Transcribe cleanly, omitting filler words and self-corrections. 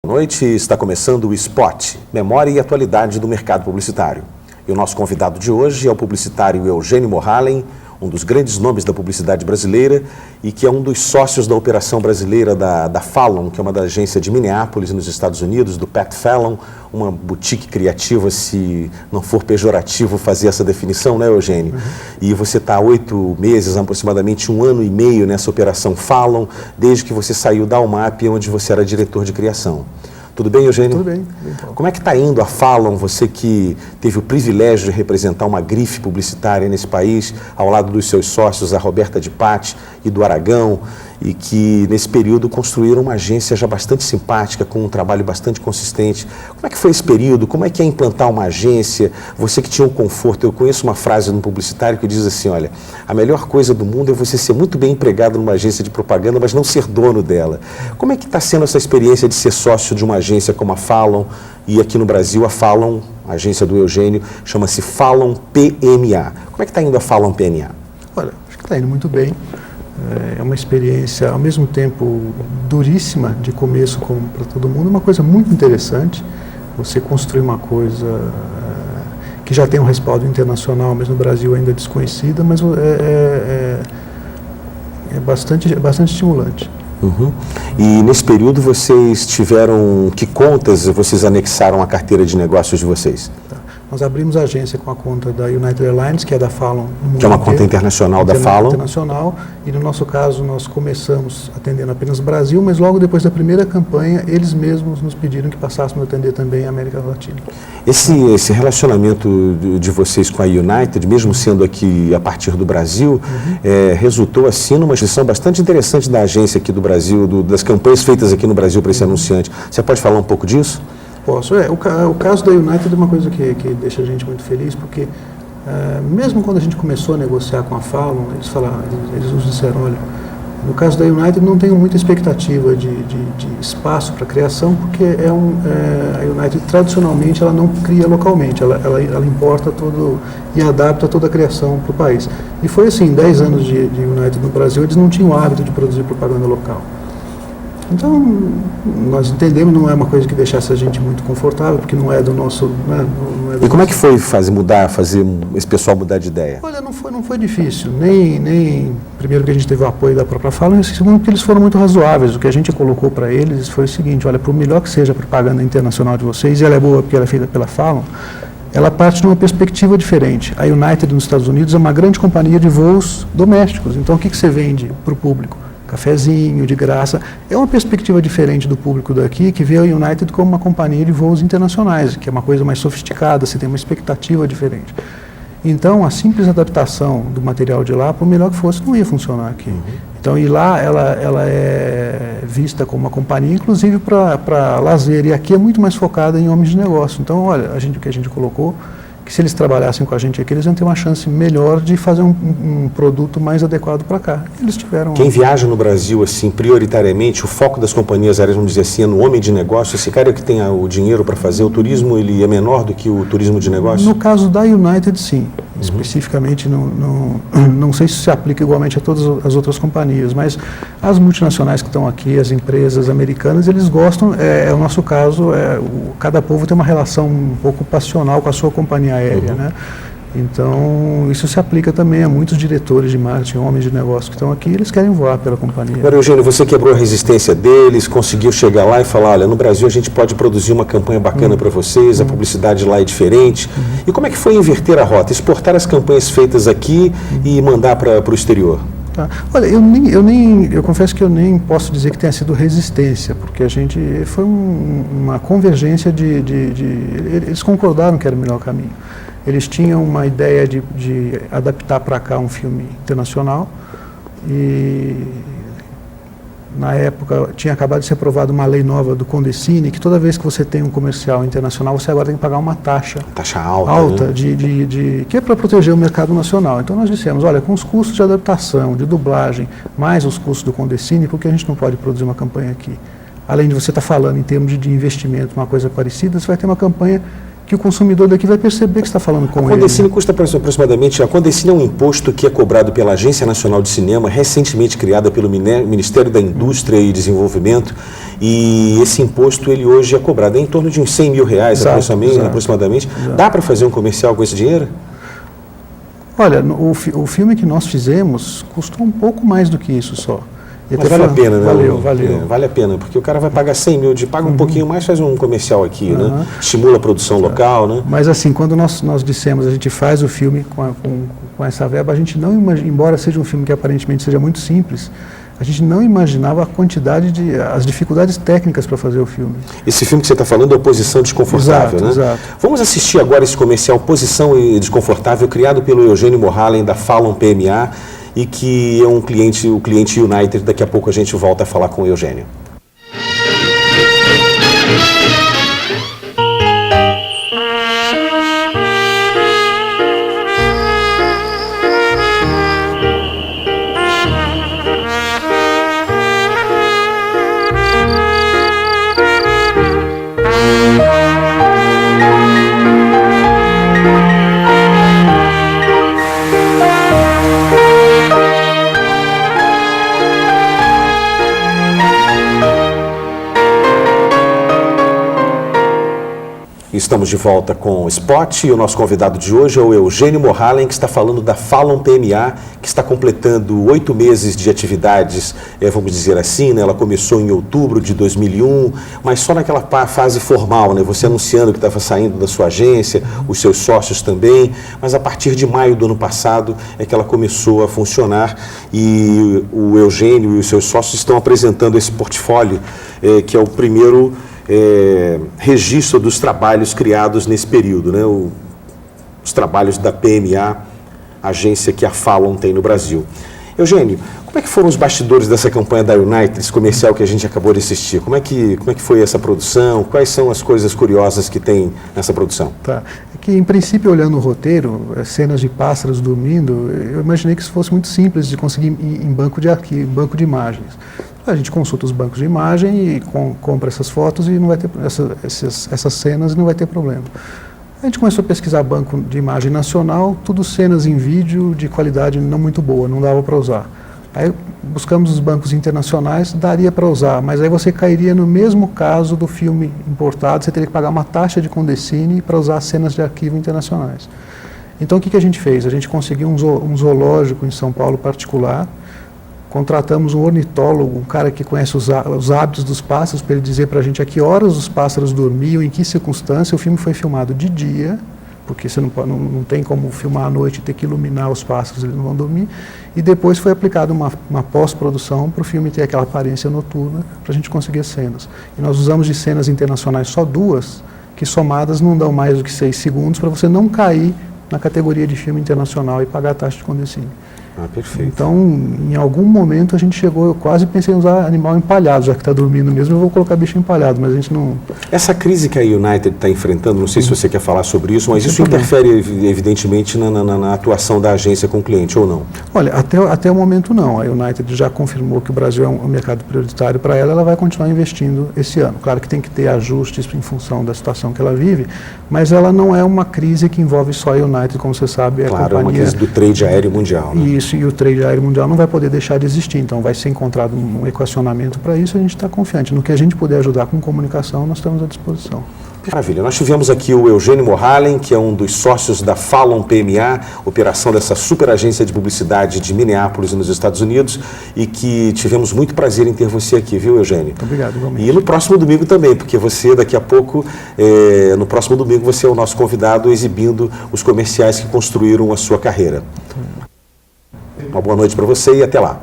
Boa noite, está começando o Spot, memória e atualidade do mercado publicitário. E o nosso convidado de hoje é o publicitário Eugênio Mohalem, um dos grandes nomes da publicidade brasileira e que é um dos sócios da operação brasileira da Fallon, que é uma da agência de Minneapolis, nos Estados Unidos, do Pat Fallon, uma boutique criativa, se não for pejorativo fazer essa definição, né, Eugênio? E você está há 8 meses, aproximadamente 1 ano e meio nessa operação Fallon, desde que você saiu da UMAP, onde você era diretor de criação. Tudo bem, Eugênio? Tudo bem. Como é que está indo a Fallon, você que teve o privilégio de representar uma grife publicitária nesse país, ao lado dos seus sócios, a Roberta de Patti e do Aragão, e que nesse período construíram uma agência já bastante simpática, com um trabalho bastante consistente. Como é que foi esse período? Como é que é implantar uma agência? Você que tinha um conforto, eu conheço uma frase de um publicitário que diz assim, olha, a melhor coisa do mundo é você ser muito bem empregado numa agência de propaganda, mas não ser dono dela. Como é que está sendo essa experiência de ser sócio de uma agência como a Fallon? E aqui no Brasil, a Fallon, a agência do Eugênio, chama-se Fallon PMA. Como é que está indo a Fallon PMA? Olha, acho que está indo muito bem. É uma experiência, ao mesmo tempo, duríssima de começo, como para todo mundo, uma coisa muito interessante. Você construir uma coisa que já tem um respaldo internacional, mas no Brasil ainda desconhecida, mas é bastante estimulante. E nesse período vocês tiveram, que contas vocês anexaram à carteira de negócios de vocês? Nós abrimos a agência com a conta da United Airlines, que é da Fallon. Que é uma conta internacional da Fallon. Internacional, e no nosso caso nós começamos atendendo apenas o Brasil, mas logo depois da primeira campanha, eles mesmos nos pediram que passássemos a atender também a América Latina. Esse relacionamento de vocês com a United, mesmo sendo aqui a partir do Brasil, resultou assim numa gestão bastante interessante da agência aqui do Brasil, das campanhas feitas aqui no Brasil para esse anunciante. Você pode falar um pouco disso? Posso. O caso da United é uma coisa que deixa a gente muito feliz, porque mesmo quando a gente começou a negociar com a Fallon, eles nos disseram, olha, no caso da United não tenho muita expectativa de espaço para criação, porque a United tradicionalmente ela não cria localmente, ela importa todo e adapta toda a criação para o país. E foi assim, 10 anos de United no Brasil, eles não tinham o hábito de produzir propaganda local. Então, nós entendemos, não é uma coisa que deixasse a gente muito confortável, porque não é do nosso... E como é que foi fazer esse pessoal mudar de ideia? Olha, não foi difícil, nem primeiro que a gente teve o apoio da própria Fallon, e segundo que eles foram muito razoáveis. O que a gente colocou para eles foi o seguinte, olha, por melhor que seja a propaganda internacional de vocês, e ela é boa porque ela é feita pela Fallon, ela parte de uma perspectiva diferente. A United nos Estados Unidos é uma grande companhia de voos domésticos, então o que você vende para o público? Cafezinho, de graça. É uma perspectiva diferente do público daqui, que vê a United como uma companhia de voos internacionais, que é uma coisa mais sofisticada, você tem uma expectativa diferente. Então, a simples adaptação do material de lá, por melhor que fosse, não ia funcionar aqui. Então, e lá ela é vista como uma companhia, inclusive para lazer, e aqui é muito mais focada em homens de negócio. Então, olha, o que a gente colocou, que se eles trabalhassem com a gente aqui, eles iam ter uma chance melhor de fazer um produto mais adequado para cá. Eles tiveram... Quem viaja no Brasil, assim, prioritariamente, o foco das companhias aéreas, vamos dizer assim, é no homem de negócio, esse cara que tem o dinheiro para fazer, o turismo, ele é menor do que o turismo de negócio? No caso da United, sim. Especificamente, não sei se aplica igualmente a todas as outras companhias, mas as multinacionais que estão aqui, as empresas americanas, eles gostam, o nosso caso, cada povo tem uma relação um pouco passional com a sua companhia aérea, né? Então, isso se aplica também a muitos diretores de marketing, homens de negócio que estão aqui, eles querem voar pela companhia. Agora, Eugênio, você quebrou a resistência deles, conseguiu chegar lá e falar, olha, no Brasil a gente pode produzir uma campanha bacana para vocês, a publicidade lá é diferente. E como é que foi inverter a rota, exportar as campanhas feitas aqui e mandar para o exterior? Tá. Olha, eu confesso que eu nem posso dizer que tenha sido resistência, porque a gente foi uma convergência eles concordaram que era o melhor caminho. Eles tinham uma ideia de adaptar para cá um filme internacional e na época tinha acabado de ser aprovada uma lei nova do Condecine, que toda vez que você tem um comercial internacional, você agora tem que pagar uma taxa alta, né? Que é para proteger o mercado nacional. Então nós dissemos, olha, com os custos de adaptação, de dublagem, mais os custos do Condecine, por que a gente não pode produzir uma campanha aqui? Além de você estar falando em termos de investimento, uma coisa parecida, você vai ter uma campanha que o consumidor daqui vai perceber que está falando com ele. A Condecine custa aproximadamente, a Condecine é um imposto que é cobrado pela Agência Nacional de Cinema, recentemente criada pelo Ministério da Indústria e Desenvolvimento, e esse imposto ele hoje é cobrado em torno de uns R$100 mil aproximadamente. Exato. Dá para fazer um comercial com esse dinheiro? Olha, o filme que nós fizemos custou um pouco mais do que isso só. Mas vale a pena, né? Valeu. Vale a pena, porque o cara vai pagar 100 mil, paga um pouquinho mais, faz um comercial aqui, né? Estimula a produção local, né? Mas assim, quando nós dissemos, a gente faz o filme com essa verba, a gente não imagina, embora seja um filme que aparentemente seja muito simples, a gente não imaginava a quantidade as dificuldades técnicas para fazer o filme. Esse filme que você está falando é Posição Desconfortável, né? Exato. Vamos assistir agora esse comercial Posição Desconfortável, criado pelo Eugênio Mohalem, da Fallon PMA, e que é o cliente United. Daqui a pouco a gente volta a falar com o Eugênio. Estamos de volta com o Spot e o nosso convidado de hoje é o Eugênio Mohalem, que está falando da Fallon PMA, que está completando 8 meses de atividades, vamos dizer assim, né? Ela começou em outubro de 2001, mas só naquela fase formal, né? Você anunciando que estava saindo da sua agência, os seus sócios também, mas a partir de maio do ano passado é que ela começou a funcionar e o Eugênio e os seus sócios estão apresentando esse portfólio, que é o primeiro registro dos trabalhos criados nesse período, né? Os trabalhos da PMA, agência que a Fallon tem no Brasil. Eugênio, como é que foram os bastidores dessa campanha da United, esse comercial que a gente acabou de assistir? Como é que foi essa produção? Quais são as coisas curiosas que tem nessa produção? Tá. É que, em princípio, olhando o roteiro, cenas de pássaros dormindo, eu imaginei que isso fosse muito simples de conseguir em banco de arquivo, banco de imagens. A gente consulta os bancos de imagem e compra essas fotos e não vai ter essas cenas e não vai ter problema. A gente começou a pesquisar banco de imagem nacional, tudo cenas em vídeo de qualidade não muito boa, não dava para usar. Aí buscamos os bancos internacionais, daria para usar, mas aí você cairia no mesmo caso do filme importado, você teria que pagar uma taxa de Condecine para usar cenas de arquivo internacionais. Então o que a gente fez? A gente conseguiu um zoológico em São Paulo particular, contratamos um ornitólogo, um cara que conhece os hábitos dos pássaros, para ele dizer para a gente a que horas os pássaros dormiam, em que circunstância. O filme foi filmado de dia, porque você não tem como filmar à noite e ter que iluminar os pássaros, eles não vão dormir. E depois foi aplicada uma pós-produção para o filme ter aquela aparência noturna, para a gente conseguir as cenas. E nós usamos de cenas internacionais só 2, que somadas não dão mais do que 6 segundos, para você não cair na categoria de filme internacional e pagar a taxa de Condecine. Ah, perfeito. Então, em algum momento a gente chegou, eu quase pensei em usar animal empalhado, já que está dormindo mesmo, eu vou colocar bicho empalhado, mas a gente não... Essa crise que a United está enfrentando, não sei se você quer falar sobre isso, mas isso interfere evidentemente na atuação da agência com o cliente, ou não? Olha, até o momento não. A United já confirmou que o Brasil é um mercado prioritário para ela, ela vai continuar investindo esse ano. Claro que tem que ter ajustes em função da situação que ela vive, mas ela não é uma crise que envolve só a United, como você sabe, a claro, companhia... é uma crise do trade aéreo mundial, né? Isso, e o trade aéreo mundial não vai poder deixar de existir, então vai ser encontrado um equacionamento para isso, a gente está confiante. No que a gente puder ajudar com comunicação, nós estamos à disposição. Maravilha. Nós tivemos aqui o Eugênio Mohalem, que é um dos sócios da Fallon PMA, operação dessa super agência de publicidade de Minneapolis, nos Estados Unidos, e que tivemos muito prazer em ter você aqui, viu, Eugênio? Muito obrigado, igualmente. E no próximo domingo também, porque você, daqui a pouco, no próximo domingo, você é o nosso convidado exibindo os comerciais que construíram a sua carreira. Uma boa noite para você e até lá.